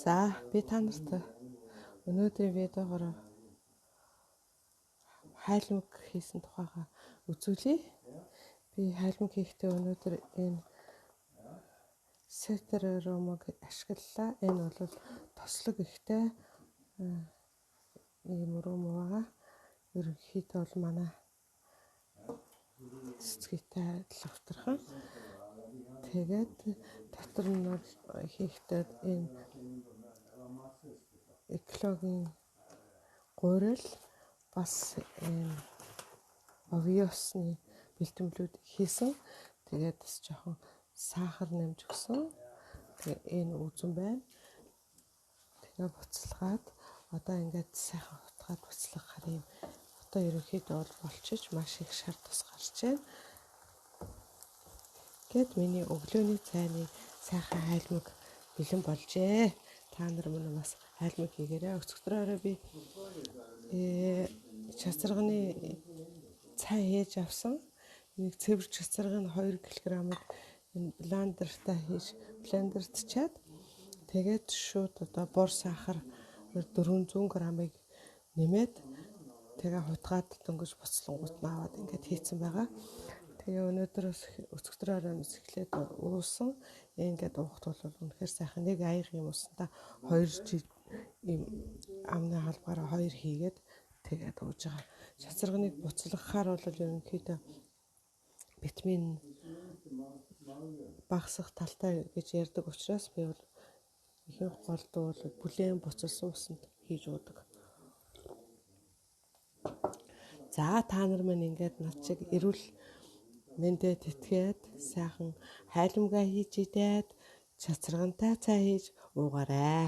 За би та нарт өнөөдрийн видеогоор хайлмаг хийсэн тухайга үзүүлье. Би хайлмаг хийхдээ өнөөдөр энэ сетерромог ашиглалаа. Энэ бол тослог ихтэй ийм ром байгаа. Ерөнхийдөө бол манай цэцгийтэй лавтрхан. Тэгээд дотор нь хийхдээ энэ экологийн гурил бас энэ овиосны бэлтгэлүүд хийсэн. Тэгээд бас жоохон сахар нэмж өгсөн. Тэгээ энэ үзэн байна. Тэгээ буцалгаад одоо ингээд сайхан утгаад буцалгахаар юм. Одоо ерөнхийдөө бол болчих маш их шар тус гарч байна. Гэт миний өглөөний цайны сайхан хайлмаг бэлэн болжээ. Та нар мөн бас хайлмаг хийгээрэй. Өцгөрөөрөө би чацарганы цай хийж авсан. Нэг цэвэр чацарганы 2 кг-ыг энэ блендертчаад тэгээд шууд одоо бор сахар 400 г-ыг нэмээд тэгээ хутгаад дөнгөж буцлангууд наваад ингээд хийцэн байгаа. Тэгээ өнөөдрөөс өцгөрөөрөөс эхлээд уусан. Ингээд уухт бол үнэхээр сайхан нэг аяг юм уусандаа 2 ийм амны халбаараа 2 хийгээд тэгээд ууж байгаа. Чацарганыг буцалгахаар бол ерөнхийдөө витамин багасах талтай гэж ярьдаг учраас би бол ихэнх голдуу бол бүлээн буцалсан усанд хийж уудаг. За та нар мань ингээд над шиг эрүүл мэндэд итгээд сайхан хайлмгаа хийж идээд чацаргантай цай хийж уугаарай.